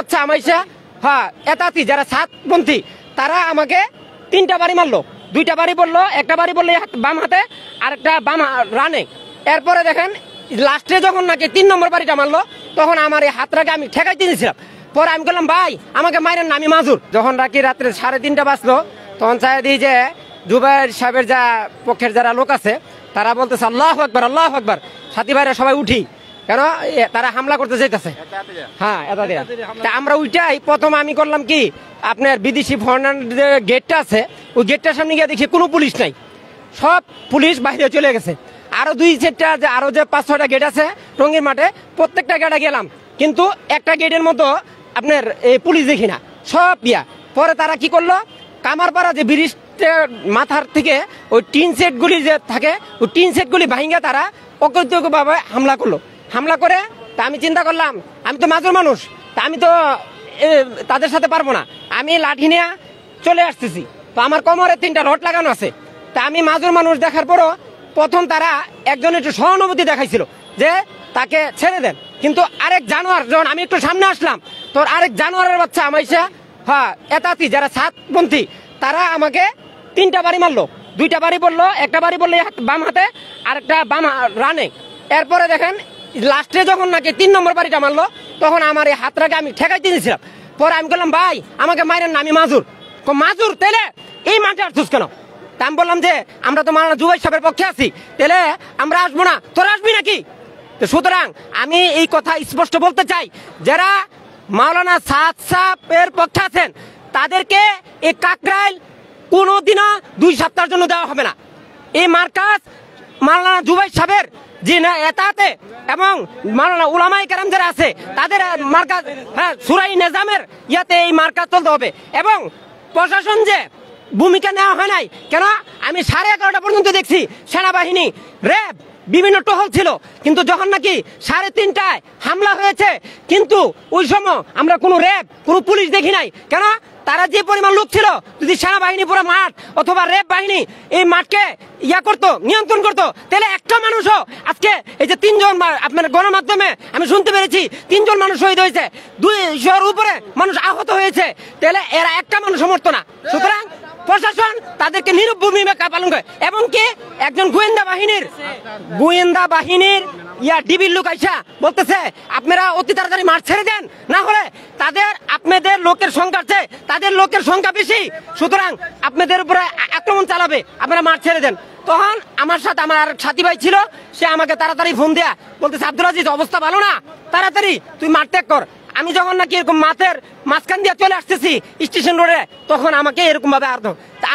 বাচ্চা আমাইসা হ্যাঁ এতাতি যারা সাতপন্থী তারা আমাকে 3টা বাড়ি মারলো, 2টা বাড়ি পড়লো, একটা বাড়ি পড়লো বাম হাতে আর একটা বাম রানে। এরপরে দেখেন লাস্টে যখন নাকি 3 নম্বর বাড়িটা মারলো তখন আমার এই হাতটাকে আমি ঠেকাইতে দিয়েছিলাম। পরে আমি বললাম ভাই আমাকে মাইরেন না, আমি মাজুর। যখন নাকি রাত্রে 3:30 বাজলো তখন চাই দিই যে জুবাইর সাহেবের যা পক্ষের যারা লোক আছে তারা বলতেছে আল্লাহু আকবার আল্লাহু আকবার, সাথী ভাইরা সবাই উঠি, কেন তারা হামলা করতে যাইতেছে। হ্যাঁ তা আমরা উইটাই প্রথম আমি করলাম কি আপনার বিদেশি ফরেনার যে গেটটা আছে ওই গেটটার সামনে গিয়ে দেখি কোনো পুলিশ নাই, সব পুলিশ বাইরে চলে গেছে। আরো 2-4টা আরো যে 5-6টা গেট আছে টঙ্গীর মাঠে, প্রত্যেকটা গেটে গেলাম কিন্তু একটা গেটের মতো আপনার এই পুলিশ দেখি না, সব ইয়া। পরে তারা কি করলো, কামারপাড়া যে ব্রিজের মাথার থেকে ওই টিন সেটগুলি যে থাকে ওই টিন সেটগুলি ভাঙিয়ে তারা অকৃতজ্ঞভাবে হামলা করলো। হামলা করে তা আমি চিন্তা করলাম আমি তো মাজুর মানুষ, তা আমি তো তাদের সাথে পারবো না, আমি লাঠি নিয়ে চলে আসতেছি। তো আমার কোমরে 3টা রড লাগানো আছে। তা আমি মাজুর মানুষ দেখার পরও প্রথম তারা একজন একটু সহানুভূতি দেখাইছিল যে তাকে ছেড়ে দেন, কিন্তু আরেক জানোয়ার যখন আমি একটু সামনে আসলাম তোর আরেক জানোয়ারের বাচ্চা আমাইসা হ্যাঁ এতাতি যারা সাতপন্থী তারা আমাকে 3টা বাড়ি মারলো, 2টা বাড়ি পড়লো, একটা বাড়ি পড়লো বাম হাতে আর একটা বাম রানে। এরপরে দেখেন লাস্টে যখন নাকি 3 নম্বর বাড়িটা মারলো তখন আমার এই হাতটাকে আমি ঠেকাইতে দিয়েছিলাম। পরে আমি বললাম ভাই আমাকে মাইরেন না, আমি মাজুর। মাজুর তাইলে এই মাঠে আসছিস কেন? তা আমি বললাম যে আমরা তো মাওলানা জুবাইর সাহেবের পক্ষে আছি, তাহলে আমরা আসবো না, তোরা আসবি নাকি? তো সুতরাং আমি এই কথা স্পষ্ট বলতে চাই, যারা মাওলানা সাদ সাহেবের পক্ষে আছেন তাদেরকে এই কাকরাইল কোনোদিনও 2 সপ্তাহের জন্য দেওয়া হবে না। এই মার্কাজ মাওলানা জুবাইর সাহেবের যে না এতাতে এবং মাওলানা উলামায়ে কেরাম যারা আছে তাদের মার্কাজ হ্যাঁ সুরাই নিজামের ইয়াতে এই মার্কাজ চলতে হবে। এবং প্রশাসন যে ভূমিকা নেওয়া হয় নাই কেন, আমি 11:30টা পর্যন্ত দেখছি সেনাবাহিনী র্যাব বিভিন্ন টহল ছিল, কিন্তু যখন নাকি 3:30টায় হামলা হয়েছে কিন্তু ওই সময় আমরা কোনো র্যাব কোনো পুলিশ দেখি নাই। কেন, তারা যে পরিমাণ লোক ছিল, যদি সেনাবাহিনী পুরো মাঠ অথবা র্যাব বাহিনী এই মাঠকে করতো নিয়ন্ত্রণ করতো তাহলে একটা মানুষও আজকে এই যে 3 জন আপনার গণমাধ্যমে আমি শুনতে পেরেছি 3 জন মানুষ শহীদ হয়েছে, 200-র উপরে মানুষ আহত হয়েছে, তাহলে এরা একটা মানুষও মরতো না। সুতরাং প্রশাসন তাদেরকে নীরব ভূমিকা পালন করে এবং কি একজন গোয়েন্দা বাহিনীর ডিবির লোক আইসা বলতেছে আপনারা অতি তাড়াতাড়ি মাঠ ছেড়ে দেন, না হলে আপনাদের লোকের সংখ্যা আছে, তাদের লোকের সংখ্যা বেশি, সুতরাং আপনাদের উপরে আক্রমণ চালাবে, আপনারা মাঠ ছেড়ে দেন। তখন আমার সাথে আমার আর সাথী ভাই ছিল, সে আমাকে তাড়াতাড়ি ফোন দেয়া বলতেছে আব্দুল আজিজ অবস্থা ভালো না, তাড়াতাড়ি তুই মাঠ ত্যাগ কর। আমি যখন নাকি এরকম মাঠের মাঝখান দিয়ে চলে আসতেছি স্টেশন রোডে তখন আমাকে এরকম ভাবে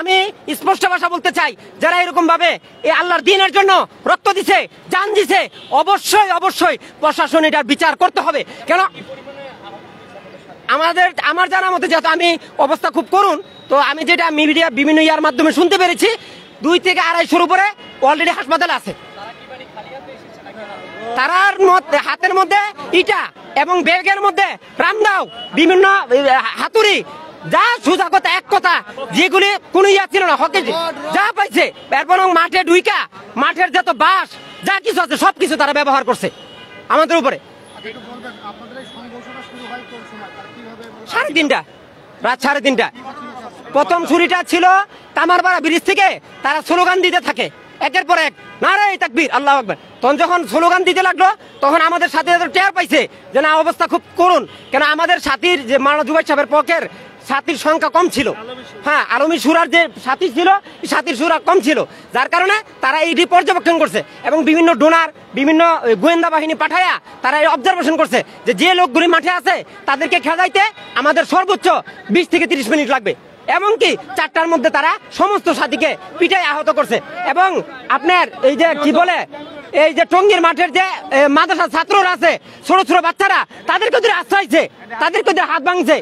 আমি স্পষ্ট ভাষা বলতে চাই, যারা এরকম ভাবে এই আল্লাহর দ্বীনের জন্য রক্ত দিছে, জান দিছে, অবশ্যই অবশ্যই প্রশাসন এটার বিচার করতে হবে। কেন আমার জানার মতে যেহেতু আমি অবস্থা খুব করুন, তো আমি যেটা মিডিয়া বিভিন্ন ইয়ার মাধ্যমে শুনতে পেরেছি 2 থেকে 250-র উপরে অলরেডি হাসপাতালে আছে। তারার হাতের মধ্যে ইটা এবং ব্যাগের মধ্যে রামদাও বিভিন্ন হাতুড়ি যা সোজা কথা এক কথা যেগুলি কোনো ইয়া ছিল না হকে যা পাইছে, এরপর মাঠে ঢুইকা মাঠের যত বাস যা কিছু আছে সবকিছু তারা ব্যবহার করছে আমাদের উপরে। 3:30 রাত 3:30 প্রথম ছুরিটা ছিল কামারপাড়া ব্রিজ থেকে, তারা স্লোগান দিতে থাকে একের পর এক নারে তাকবীর আল্লাহু আকবার। তখন যখন স্লোগান দিতে লাগলো তখন আমাদের সাথে টের পাইছে যে না অবস্থা খুব করুন, কেন আমাদের সাথীর যে মাওলানা জুবাইর সাহেবের পক্ষের সাথীর সংখ্যা কম ছিল, হ্যাঁ আলমী সুরার যে সাথী ছিল সাথীর সুরা কম ছিল, যার কারণে তারা এইটি পর্যবেক্ষণ করছে এবং বিভিন্ন ডোনার বিভিন্ন গোয়েন্দা বাহিনী পাঠায়া তারা এই অবজারভেশন করছে যে লোকগুলি মাঠে আছে তাদেরকে খেদাইতে আমাদের সর্বোচ্চ 20 থেকে 30 মিনিট লাগবে। এমনকি 4টার মধ্যে তারা সমস্ত সাথীকে পিটাই আহত করছে। এবং আপনার এই যে কি বলে এই যে টঙ্গীর মাঠের যে মাদ্রাসা ছাত্ররা আছে, ছোট ছোট বাচ্চারা, তাদেরকে ওদের আশ্রয়ছে, তাদেরকে ওদের হাত ভাঙছে,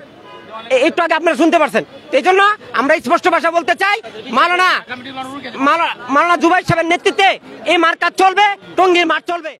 একটু আগে আপনারা শুনতে পারছেন। এই জন্য আমরা স্পষ্ট ভাষা বলতে চাই মাওলানা জুবাইর সাহেবের নেতৃত্বে এই মার্কাজ চলবে, টঙ্গীর মাঠ চলবে।